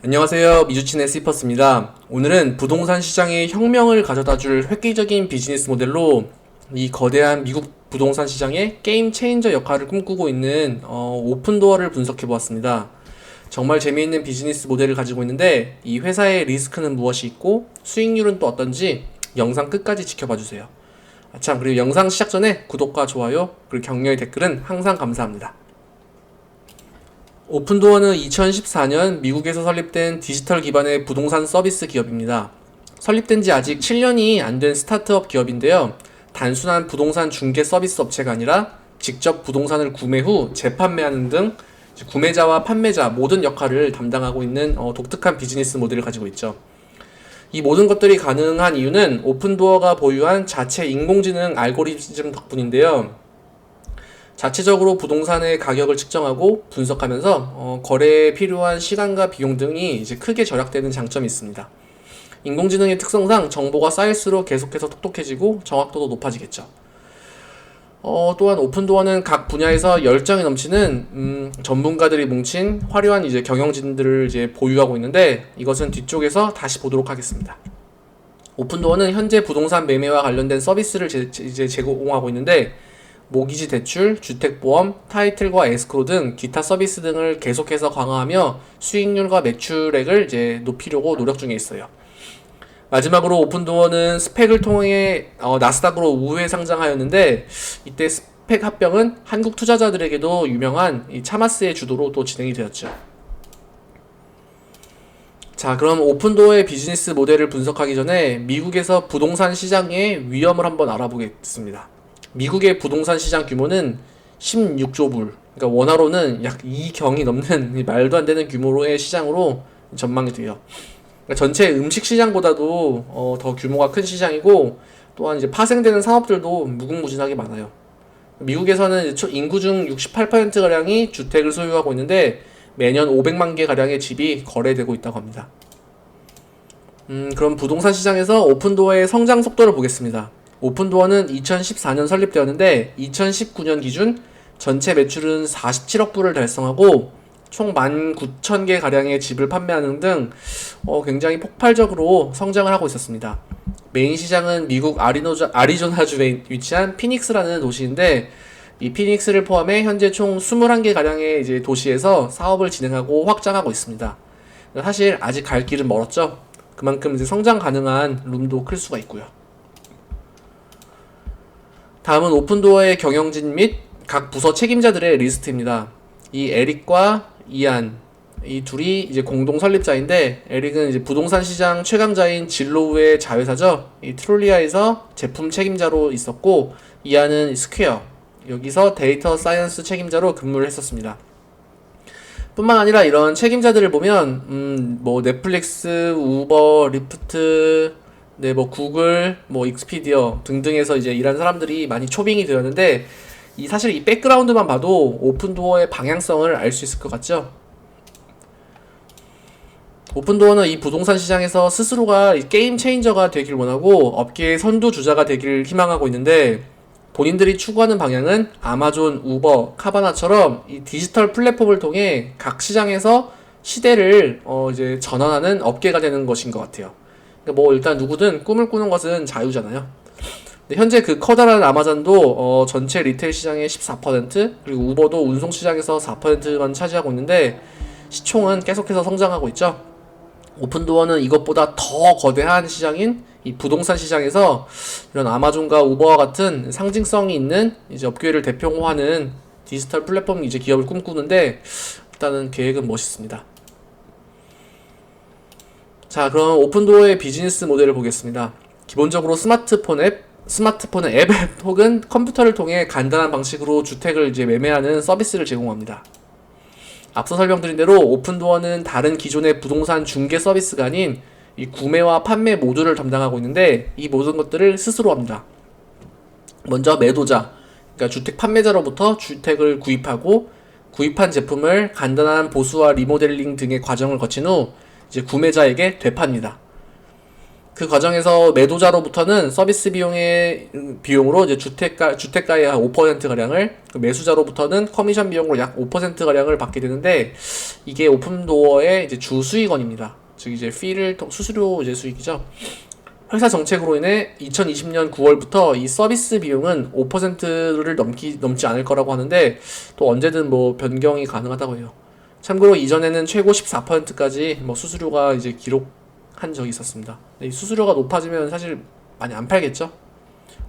안녕하세요. 미주친의 시퍼스입니다. 오늘은 부동산 시장에 혁명을 가져다줄 획기적인 비즈니스 모델로 이 거대한 미국 부동산 시장의 게임 체인저 역할을 꿈꾸고 있는 오픈도어를 분석해 보았습니다. 정말 재미있는 비즈니스 모델을 가지고 있는데 이 회사의 리스크는 무엇이 있고 수익률은 또 어떤지 영상 끝까지 지켜봐 주세요. 참, 그리고 영상 시작 전에 구독과 좋아요 그리고 격려의 댓글은 항상 감사합니다. 오픈도어는 2014년 미국에서 설립된 디지털 기반의 부동산 서비스 기업입니다. 설립된 지 아직 7년이 안 된 스타트업 기업인데요. 단순한 부동산 중개 서비스 업체가 아니라 직접 부동산을 구매 후 재판매하는 등 구매자와 판매자 모든 역할을 담당하고 있는 독특한 비즈니스 모델을 가지고 있죠. 이 모든 것들이 가능한 이유는 오픈도어가 보유한 자체 인공지능 알고리즘 덕분인데요. 자체적으로 부동산의 가격을 측정하고 분석하면서 거래에 필요한 시간과 비용 등이 이제 크게 절약되는 장점이 있습니다. 인공지능의 특성상 정보가 쌓일수록 계속해서 똑똑해지고 정확도도 높아지겠죠. 또한 오픈도어는 각 분야에서 열정이 넘치는 전문가들이 뭉친 화려한 이제 경영진들을 이제 보유하고 있는데 이것은 뒤쪽에서 다시 보도록 하겠습니다. 오픈도어는 현재 부동산 매매와 관련된 서비스를 이제 제공하고 있는데 모기지 대출, 주택보험, 타이틀과 에스크로 등 기타 서비스 등을 계속해서 강화하며 수익률과 매출액을 이제 높이려고 노력 중에 있어요. 마지막으로 오픈도어는 스펙을 통해 나스닥으로 우회 상장하였는데 이때 스펙 합병은 한국 투자자들에게도 유명한 이 차마스의 주도로 또 진행이 되었죠. 자, 그럼 오픈도어의 비즈니스 모델을 분석하기 전에 미국에서 부동산 시장의 위험을 한번 알아보겠습니다. 미국의 부동산 시장 규모는 16조 불, 그러니까 원화로는 약 2경이 넘는 말도 안 되는 규모의 시장으로 전망이 돼요. 그러니까 전체 음식 시장보다도 더 규모가 큰 시장이고 또한 이제 파생되는 산업들도 무궁무진하게 많아요. 미국에서는 인구 중 68%가량이 주택을 소유하고 있는데 매년 500만 개 가량의 집이 거래되고 있다고 합니다. 그럼 부동산 시장에서 오픈도어의 성장 속도를 보겠습니다. 오픈도어는 2014년 설립되었는데 2019년 기준 전체 매출은 47억 불을 달성하고 총 19,000개 가량의 집을 판매하는 등 굉장히 폭발적으로 성장을 하고 있었습니다. 메인 시장은 미국 아리조나주에 위치한 피닉스라는 도시인데 이 피닉스를 포함해 현재 총 21개 가량의 이제 도시에서 사업을 진행하고 확장하고 있습니다. 사실 아직 갈 길은 멀었죠. 그만큼 이제 성장 가능한 룸도 클 수가 있고요. 다음은 오픈도어의 경영진 및 각 부서 책임자들의 리스트입니다. 이 에릭과 이안, 이 둘이 이제 공동 설립자인데, 에릭은 이제 부동산 시장 최강자인 진로우의 자회사죠. 이 트롤리아에서 제품 책임자로 있었고, 이안은 스퀘어, 여기서 데이터 사이언스 책임자로 근무를 했었습니다. 뿐만 아니라 이런 책임자들을 보면, 뭐 넷플릭스, 우버, 리프트, 네, 뭐 구글, 뭐 익스피디어 등등에서 이제 일한 사람들이 많이 초빙이 되었는데 사실 이 백그라운드만 봐도 오픈도어의 방향성을 알 수 있을 것 같죠? 오픈도어는 이 부동산 시장에서 스스로가 게임 체인저가 되길 원하고 업계의 선두주자가 되길 희망하고 있는데 본인들이 추구하는 방향은 아마존, 우버, 카바나처럼 이 디지털 플랫폼을 통해 각 시장에서 시대를 이제 전환하는 업계가 되는 것인 것 같아요. 뭐 일단 누구든 꿈을 꾸는 것은 자유잖아요. 현재 그 커다란 아마존도 전체 리테일 시장의 14% 그리고 우버도 운송 시장에서 4%만 차지하고 있는데 시총은 계속해서 성장하고 있죠. 오픈도어는 이것보다 더 거대한 시장인 이 부동산 시장에서 이런 아마존과 우버와 같은 상징성이 있는 이제 업계를 대표하는 디지털 플랫폼 이제 기업을 꿈꾸는데 일단은 계획은 멋있습니다. 자, 그럼 오픈도어의 비즈니스 모델을 보겠습니다. 기본적으로 스마트폰의 앱 혹은 컴퓨터를 통해 간단한 방식으로 주택을 이제 매매하는 서비스를 제공합니다. 앞서 설명드린 대로 오픈도어는 다른 기존의 부동산 중개 서비스가 아닌 이 구매와 판매 모두를 담당하고 있는데 이 모든 것들을 스스로 합니다. 먼저 매도자, 그러니까 주택 판매자로부터 주택을 구입하고 구입한 제품을 간단한 보수와 리모델링 등의 과정을 거친 후 이제 구매자에게 되팝니다. 그 과정에서 매도자로부터는 서비스 비용으로 이제 주택가의 한 5%가량을, 그 매수자로부터는 커미션 비용으로 약 5%가량을 받게 되는데, 이게 오픈도어의 이제 주 수익원입니다. 즉 이제 수수료 이제 수익이죠. 회사 정책으로 인해 2020년 9월부터 이 서비스 비용은 5%를 넘지 않을 거라고 하는데, 또 언제든 뭐 변경이 가능하다고 해요. 참고로 이전에는 최고 14%까지 뭐 수수료가 이제 기록한 적이 있었습니다. 이 수수료가 높아지면 사실 많이 안 팔겠죠?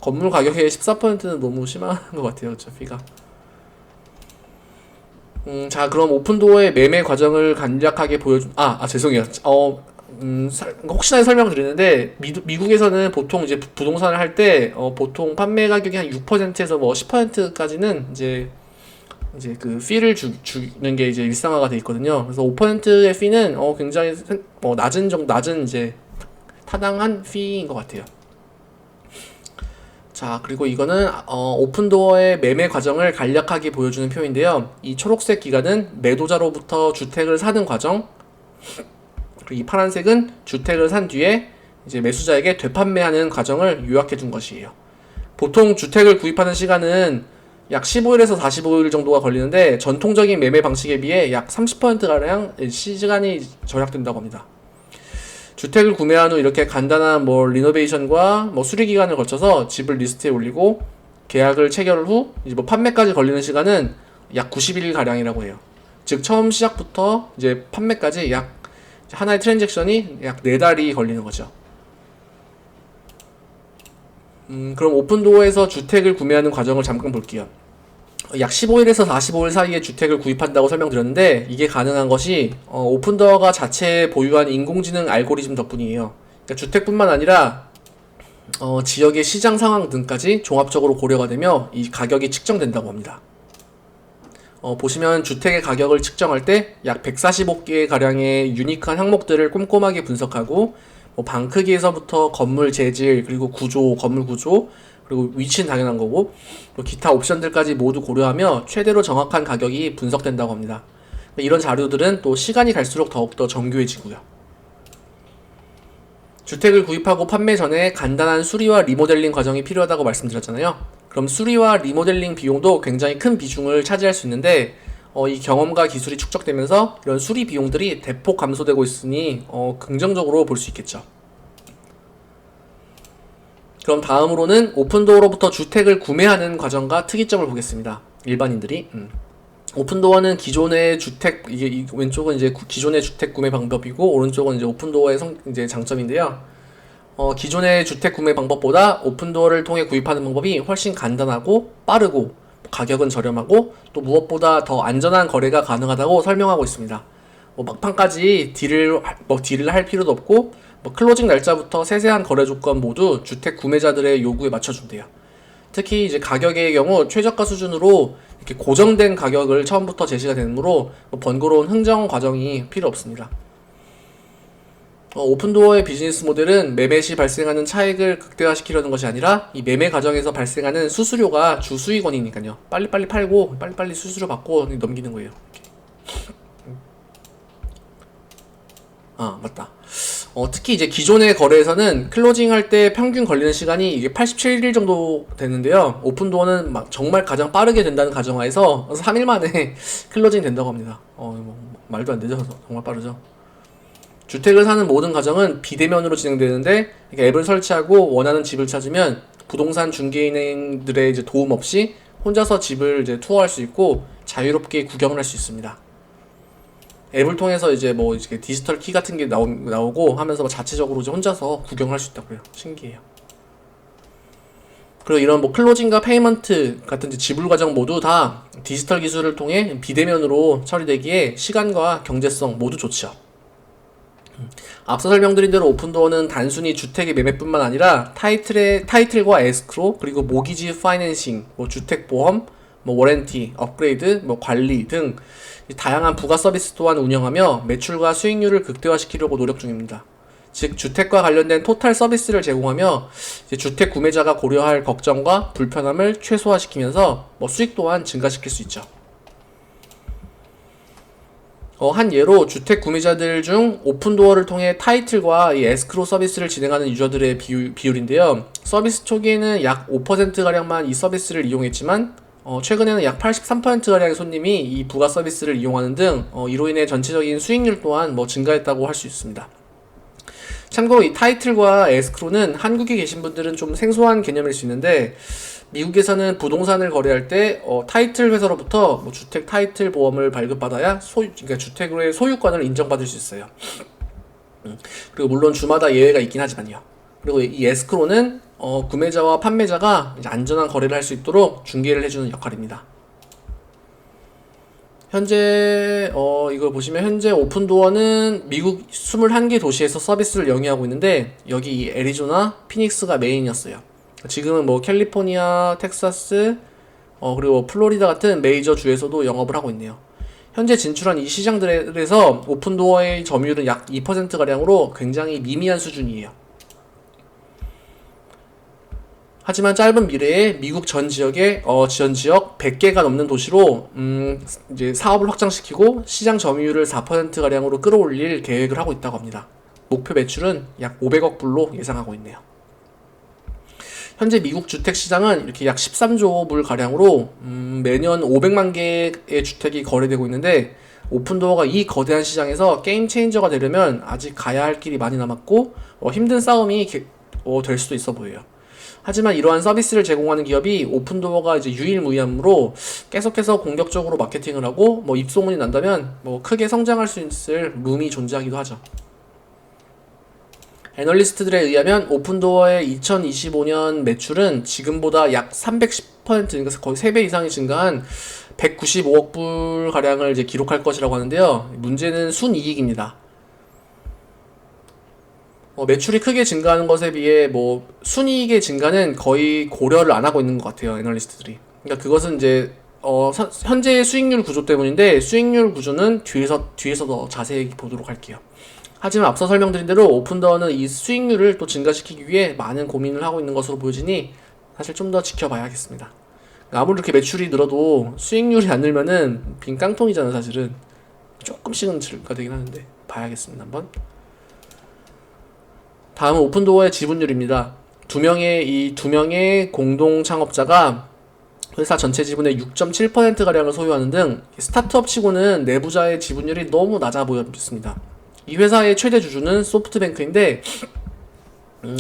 건물 가격의 14%는 너무 심한 것 같아요, 저 피가. 자, 그럼 오픈도어의 매매 과정을 간략하게 죄송해요. 혹시나 설명을 드리는데, 미국에서는 보통 이제 부동산을 할 때, 보통 판매 가격이 한 6%에서 뭐 10%까지는 이제 그 피를 주는 게 이제 일상화가 돼 있거든요. 그래서 5%의 피는 굉장히 낮은 이제 타당한 피인 것 같아요. 자, 그리고 이거는 오픈도어의 매매 과정을 간략하게 보여주는 표인데요. 이 초록색 기간은 매도자로부터 주택을 사는 과정, 그리고 이 파란색은 주택을 산 뒤에 이제 매수자에게 되판매하는 과정을 요약해 준 것이에요. 보통 주택을 구입하는 시간은 약 15일에서 45일 정도가 걸리는데, 전통적인 매매 방식에 비해 약 30%가량 시간이 절약된다고 합니다. 주택을 구매한 후 이렇게 간단한 리노베이션과 수리 기간을 거쳐서 집을 리스트에 올리고 계약을 체결 후 이제 판매까지 걸리는 시간은 약 90일 가량이라고 해요. 즉 처음 시작부터 이제 판매까지 약 하나의 트랜잭션이 약 4달이 걸리는 거죠. 그럼 오픈도어에서 주택을 구매하는 과정을 잠깐 볼게요. 약 15일에서 45일 사이에 주택을 구입한다고 설명드렸는데, 이게 가능한 것이 오픈도어가 자체 보유한 인공지능 알고리즘 덕분이에요. 그러니까 주택뿐만 아니라 지역의 시장 상황 등까지 종합적으로 고려가 되며 이 가격이 측정된다고 합니다. 보시면 주택의 가격을 측정할 때 약 145개 가량의 유니크한 항목들을 꼼꼼하게 분석하고, 방 크기에서부터 건물 재질, 그리고 건물 구조, 그리고 위치는 당연한 거고, 또 기타 옵션들까지 모두 고려하며 최대로 정확한 가격이 분석된다고 합니다. 이런 자료들은 또 시간이 갈수록 더욱더 정교해지고요. 주택을 구입하고 판매 전에 간단한 수리와 리모델링 과정이 필요하다고 말씀드렸잖아요. 그럼 수리와 리모델링 비용도 굉장히 큰 비중을 차지할 수 있는데, 이 경험과 기술이 축적되면서 이런 수리 비용들이 대폭 감소되고 있으니 긍정적으로 볼 수 있겠죠. 그럼 다음으로는 오픈도어로부터 주택을 구매하는 과정과 특이점을 보겠습니다. 일반인들이 오픈도어는 기존의 주택, 이 왼쪽은 이제 기존의 주택 구매 방법이고, 오른쪽은 이제 오픈도어의 이제 장점인데요. 기존의 주택 구매 방법보다 오픈도어를 통해 구입하는 방법이 훨씬 간단하고 빠르고 가격은 저렴하고, 또 무엇보다 더 안전한 거래가 가능하다고 설명하고 있습니다. 막판까지 딜을 할 필요도 없고, 클로징 날짜부터 세세한 거래 조건 모두 주택 구매자들의 요구에 맞춰준대요. 특히 이제 가격의 경우 최저가 수준으로 이렇게 고정된 가격을 처음부터 제시가 되므로 번거로운 흥정 과정이 필요 없습니다. 오픈도어의 비즈니스 모델은 매매 시 발생하는 차익을 극대화시키려는 것이 아니라 이 매매 과정에서 발생하는 수수료가 주 수익원이니까요. 빨리빨리 팔고 빨리빨리 수수료 받고 넘기는 거예요. 맞다. 특히 이제 기존의 거래에서는 클로징 할 때 평균 걸리는 시간이 이게 87일 정도 되는데요. 오픈도어는 정말 가장 빠르게 된다는 가정하에서 3일 만에 클로징 된다고 합니다. 말도 안 되죠. 정말 빠르죠. 주택을 사는 모든 과정은 비대면으로 진행되는데, 앱을 설치하고 원하는 집을 찾으면 부동산 중개인들의 이제 도움 없이 혼자서 집을 이제 투어할 수 있고 자유롭게 구경을 할 수 있습니다. 앱을 통해서 이제 이제 디지털 키 같은 게 나오고 하면서 자체적으로 이제 혼자서 구경할 수 있다고요. 신기해요. 그리고 이런 클로징과 페이먼트 같은 지불 과정 모두 다 디지털 기술을 통해 비대면으로 처리되기에 시간과 경제성 모두 좋죠. 앞서 설명드린 대로 오픈도어는 단순히 주택의 매매뿐만 아니라 타이틀과 에스크로, 그리고 모기지 파이낸싱, 주택보험, 워렌티, 업그레이드, 관리 등 다양한 부가 서비스 또한 운영하며 매출과 수익률을 극대화시키려고 노력 중입니다. 즉 주택과 관련된 토탈 서비스를 제공하며 이제 주택 구매자가 고려할 걱정과 불편함을 최소화시키면서 수익 또한 증가시킬 수 있죠. 한 예로 주택 구매자들 중 오픈도어를 통해 타이틀과 이 에스크로 서비스를 진행하는 유저들의 비율인데요. 서비스 초기에는 약 5%가량만 이 서비스를 이용했지만 최근에는 약 83%가량의 손님이 이 부가 서비스를 이용하는 등 이로 인해 전체적인 수익률 또한 증가했다고 할 수 있습니다. 참고로 이 타이틀과 에스크로는 한국에 계신 분들은 좀 생소한 개념일 수 있는데, 미국에서는 부동산을 거래할 때 타이틀 회사로부터 주택 타이틀 보험을 발급받아야 그러니까 주택의 소유권을 인정받을 수 있어요. 그리고 물론 주마다 예외가 있긴 하지만요. 그리고 이 에스크로는 구매자와 판매자가 이제 안전한 거래를 할 수 있도록 중개를 해주는 역할입니다. 현재 이걸 보시면 현재 오픈도어는 미국 21개 도시에서 서비스를 영위하고 있는데, 여기 이 애리조나, 피닉스가 메인이었어요. 지금은 캘리포니아, 텍사스, 그리고 플로리다 같은 메이저 주에서도 영업을 하고 있네요. 현재 진출한 이 시장들에서 오픈도어의 점유율은 약 2%가량으로 굉장히 미미한 수준이에요. 하지만 짧은 미래에 미국 전 지역 100개가 넘는 도시로 이제 사업을 확장시키고 시장 점유율을 4%가량으로 끌어올릴 계획을 하고 있다고 합니다. 목표 매출은 약 500억 불로 예상하고 있네요. 현재 미국 주택 시장은 이렇게 약 13조 불 가량으로 매년 500만 개의 주택이 거래되고 있는데, 오픈도어가 이 거대한 시장에서 게임 체인저가 되려면 아직 가야 할 길이 많이 남았고 힘든 싸움이 될 수도 있어 보여요. 하지만 이러한 서비스를 제공하는 기업이 오픈도어가 이제 유일무이하므로 계속해서 공격적으로 마케팅을 하고 입소문이 난다면 크게 성장할 수 있을 룸이 존재하기도 하죠. 애널리스트들에 의하면 오픈도어의 2025년 매출은 지금보다 약 310%, 그러니까 거의 3배 이상이 증가한 195억 불 가량을 이제 기록할 것이라고 하는데요. 문제는 순이익입니다. 매출이 크게 증가하는 것에 비해 순이익의 증가는 거의 고려를 안 하고 있는 것 같아요, 애널리스트들이. 그러니까 그것은 이제 현재의 수익률 구조 때문인데, 수익률 구조는 뒤에서 더 자세히 보도록 할게요. 하지만 앞서 설명드린 대로 오픈도어는 이 수익률을 또 증가시키기 위해 많은 고민을 하고 있는 것으로 보여지니 사실 좀 더 지켜봐야겠습니다. 아무리 이렇게 매출이 늘어도 수익률이 안 늘면은 빈 깡통이잖아요, 사실은. 조금씩은 증가되긴 하는데 봐야겠습니다, 한번. 다음은 오픈도어의 지분율입니다. 두 명의 공동 창업자가 회사 전체 지분의 6.7%가량을 소유하는 등 스타트업 치고는 내부자의 지분율이 너무 낮아 보였습니다. 이 회사의 최대 주주는 소프트뱅크인데,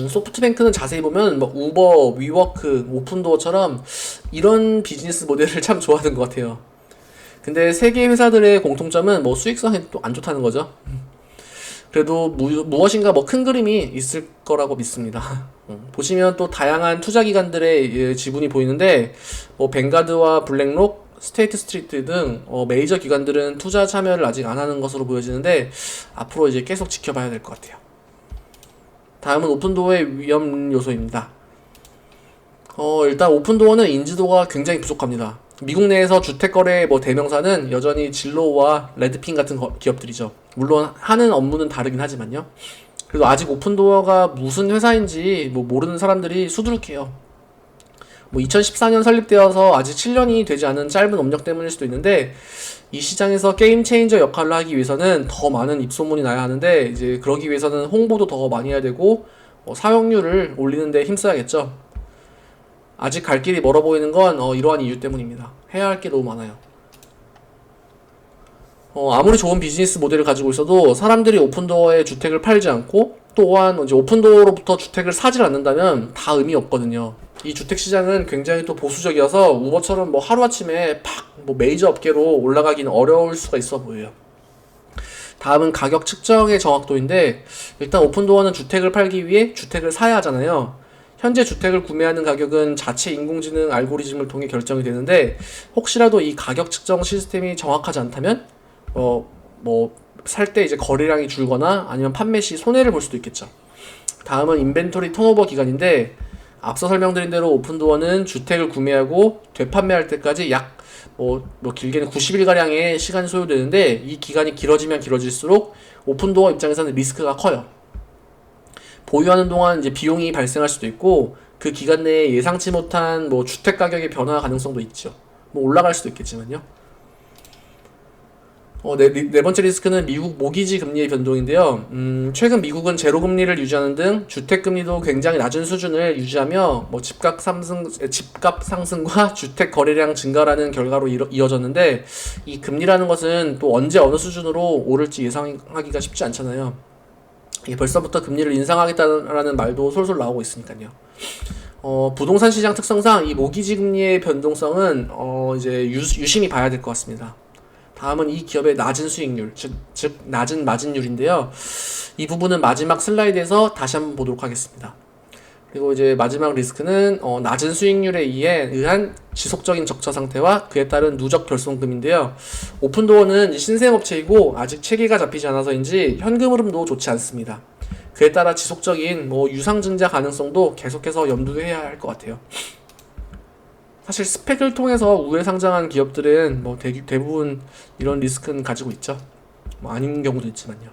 소프트뱅크는 자세히 보면 우버, 위워크, 오픈도어처럼 이런 비즈니스 모델을 참 좋아하는 것 같아요. 근데 세 개의 회사들의 공통점은 수익성이 또 안 좋다는 거죠. 그래도 무엇인가 큰 그림이 있을 거라고 믿습니다. 보시면 또 다양한 투자 기관들의 지분이 보이는데, 뱅가드와 블랙록, 스테이트 스트리트 등 메이저 기관들은 투자 참여를 아직 안 하는 것으로 보여지는데, 앞으로 이제 계속 지켜봐야 될 것 같아요. 다음은 오픈도어의 위험 요소입니다. 일단 오픈도어는 인지도가 굉장히 부족합니다. 미국 내에서 주택거래의 대명사는 여전히 진로우와 레드핀 같은 기업들이죠. 물론 하는 업무는 다르긴 하지만요. 그래도 아직 오픈도어가 무슨 회사인지 모르는 사람들이 수두룩해요. 2014년 설립되어서 아직 7년이 되지 않은 짧은 업력 때문일 수도 있는데, 이 시장에서 게임 체인저 역할을 하기 위해서는 더 많은 입소문이 나야 하는데, 이제 그러기 위해서는 홍보도 더 많이 해야 되고 사용률을 올리는 데 힘써야겠죠. 아직 갈 길이 멀어 보이는 건 이러한 이유 때문입니다. 해야 할 게 너무 많아요. 아무리 좋은 비즈니스 모델을 가지고 있어도 사람들이 오픈도어에 주택을 팔지 않고 또한 이제 오픈도어로부터 주택을 사질 않는다면 다 의미 없거든요. 이 주택 시장은 굉장히 또 보수적이어서 우버처럼 하루아침에 메이저 업계로 올라가기는 어려울 수가 있어 보여요. 다음은 가격 측정의 정확도인데, 일단 오픈도어는 주택을 팔기 위해 주택을 사야 하잖아요. 현재 주택을 구매하는 가격은 자체 인공지능 알고리즘을 통해 결정이 되는데, 혹시라도 이 가격 측정 시스템이 정확하지 않다면 살 때 이제 거래량이 줄거나 아니면 판매 시 손해를 볼 수도 있겠죠. 다음은 인벤토리 턴오버 기간인데, 앞서 설명드린 대로 오픈도어는 주택을 구매하고 되판매할 때까지 약 길게는 90일가량의 시간이 소요되는데, 이 기간이 길어지면 길어질수록 오픈도어 입장에서는 리스크가 커요. 보유하는 동안 이제 비용이 발생할 수도 있고, 그 기간 내에 예상치 못한 주택 가격의 변화 가능성도 있죠. 올라갈 수도 있겠지만요. 네 번째 리스크는 미국 모기지 금리의 변동인데요. 최근 미국은 제로 금리를 유지하는 등 주택 금리도 굉장히 낮은 수준을 유지하며 집값 상승과 주택 거래량 증가라는 결과로 이어졌는데, 이 금리라는 것은 또 언제 어느 수준으로 오를지 예상하기가 쉽지 않잖아요. 이게 벌써부터 금리를 인상하겠다라는 말도 솔솔 나오고 있으니까요. 부동산 시장 특성상 이 모기지 금리의 변동성은 이제 유심히 봐야 될 것 같습니다. 다음은 이 기업의 낮은 수익률, 즉 낮은 마진율인데요. 이 부분은 마지막 슬라이드에서 다시 한번 보도록 하겠습니다. 그리고 이제 마지막 리스크는 낮은 수익률에 의한 지속적인 적자 상태와 그에 따른 누적 결손금인데요. 오픈도어는 신생업체이고 아직 체계가 잡히지 않아서인지 현금 흐름도 좋지 않습니다. 그에 따라 지속적인 유상증자 가능성도 계속해서 염두해야 할 것 같아요. 사실 스펙을 통해서 우회 상장한 기업들은 대부분 이런 리스크는 가지고 있죠. 아닌 경우도 있지만요.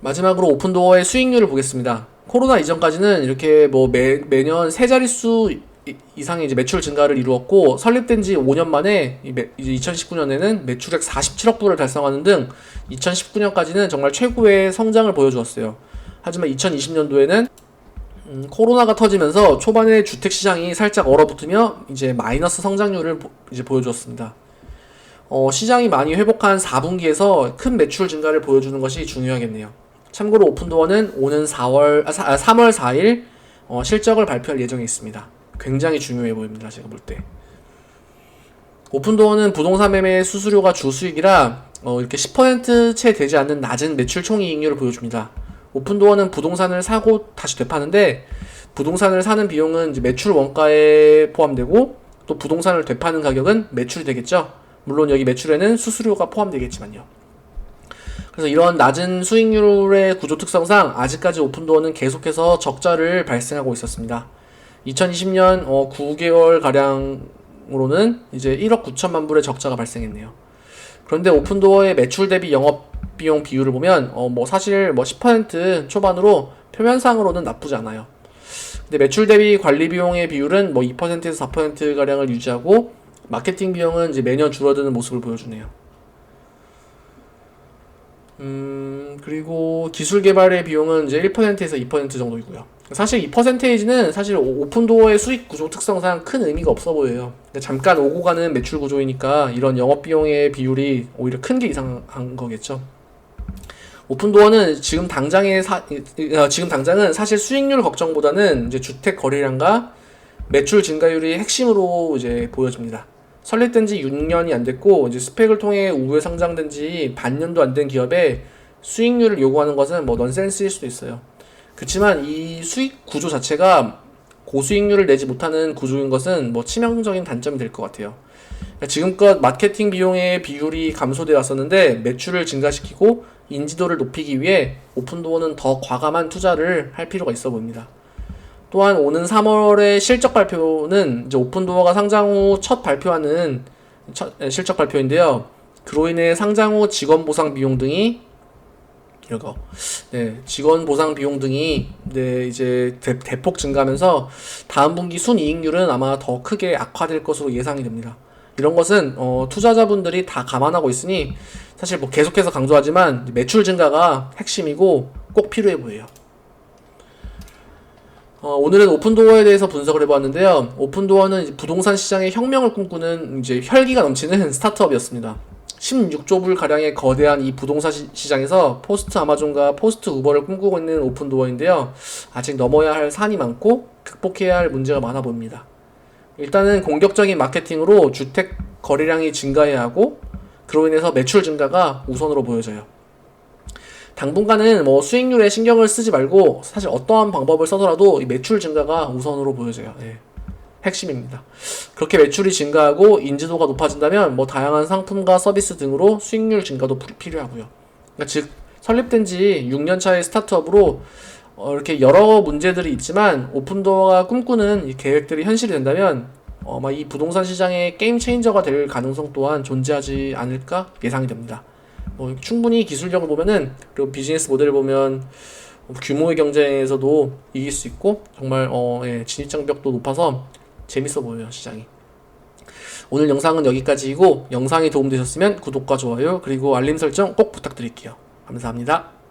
마지막으로 오픈도어의 수익률을 보겠습니다. 코로나 이전까지는 이렇게 매년 세 자릿수 이상의 이제 매출 증가를 이루었고, 설립된 지 5년 만에 이제 2019년에는 매출액 47억 불을 달성하는 등 2019년까지는 정말 최고의 성장을 보여주었어요. 하지만 2020년도에는 코로나가 터지면서 초반에 주택 시장이 살짝 얼어붙으며 이제 마이너스 성장률을 이제 보여주었습니다. 시장이 많이 회복한 4분기에서 큰 매출 증가를 보여주는 것이 중요하겠네요. 참고로 오픈도어는 오는 3월 4일 실적을 발표할 예정에 있습니다. 굉장히 중요해 보입니다, 제가 볼 때. 오픈도어는 부동산 매매 수수료가 주 수익이라 이렇게 10%채 되지 않는 낮은 매출 총이익률을 보여줍니다. 오픈도어는 부동산을 사고 다시 되파는데, 부동산을 사는 비용은 이제 매출 원가에 포함되고 또 부동산을 되파는 가격은 매출이 되겠죠. 물론 여기 매출에는 수수료가 포함되겠지만요. 그래서 이런 낮은 수익률의 구조 특성상 아직까지 오픈도어는 계속해서 적자를 발생하고 있었습니다. 2020년 9개월 가량으로는 이제 1억 9천만 불의 적자가 발생했네요. 그런데 오픈도어의 매출 대비 영업비용 비율을 보면 사실 10% 초반으로 표면상으로는 나쁘지 않아요. 근데 매출 대비 관리 비용의 비율은 2%에서 4% 가량을 유지하고, 마케팅 비용은 이제 매년 줄어드는 모습을 보여주네요. 그리고 기술 개발의 비용은 이제 1%에서 2% 정도이고요. 사실 이 퍼센테이지는 사실 오픈도어의 수익 구조 특성상 큰 의미가 없어 보여요. 잠깐 오고 가는 매출 구조이니까 이런 영업비용의 비율이 오히려 큰 게 이상한 거겠죠. 오픈도어는 지금 당장은 사실 수익률 걱정보다는 이제 주택 거래량과 매출 증가율이 핵심으로 이제 보여집니다. 설립된 지 6년이 안 됐고 이제 스펙을 통해 우회 상장된 지 반년도 안 된 기업에 수익률을 요구하는 것은 넌센스일 수도 있어요. 그렇지만 이 수익 구조 자체가 고수익률을 내지 못하는 구조인 것은 치명적인 단점이 될 것 같아요. 지금껏 마케팅 비용의 비율이 감소되어 왔었는데, 매출을 증가시키고 인지도를 높이기 위해 오픈도어는 더 과감한 투자를 할 필요가 있어 보입니다. 또한 오는 3월의 실적 발표는 이제 오픈도어가 상장 후 첫 발표하는 실적 발표인데요. 그로 인해 상장 후 직원 보상 비용 등이 직원 보상 비용 등이 이제 대폭 증가하면서 다음 분기 순이익률은 아마 더 크게 악화될 것으로 예상이 됩니다. 이런 것은 투자자분들이 다 감안하고 있으니 사실 계속해서 강조하지만 매출 증가가 핵심이고 꼭 필요해 보여요. 오늘은 오픈도어에 대해서 분석을 해보았는데요. 오픈도어는 부동산 시장의 혁명을 꿈꾸는 이제 혈기가 넘치는 스타트업이었습니다. 16조 불 가량의 거대한 이 부동산 시장에서 포스트 아마존과 포스트 우버를 꿈꾸고 있는 오픈도어인데요. 아직 넘어야 할 산이 많고 극복해야 할 문제가 많아 보입니다. 일단은 공격적인 마케팅으로 주택 거래량이 증가해야 하고, 그로 인해서 매출 증가가 우선으로 보여져요. 당분간은 수익률에 신경을 쓰지 말고 사실 어떠한 방법을 써더라도 이 매출 증가가 우선으로 보여져요. 핵심입니다. 그렇게 매출이 증가하고 인지도가 높아진다면 다양한 상품과 서비스 등으로 수익률 증가도 필요하고요. 그러니까 즉 설립된 지 6년 차의 스타트업으로 이렇게 여러 문제들이 있지만 오픈도어가 꿈꾸는 이 계획들이 현실이 된다면 아마 이 부동산 시장의 게임 체인저가 될 가능성 또한 존재하지 않을까 예상이 됩니다. 충분히 기술력을 보면은, 그리고 비즈니스 모델을 보면 규모의 경쟁에서도 이길 수 있고 정말 진입장벽도 높아서 재밌어 보여요, 시장이. 오늘 영상은 여기까지이고 영상이 도움되셨으면 구독과 좋아요 그리고 알림 설정 꼭 부탁드릴게요. 감사합니다.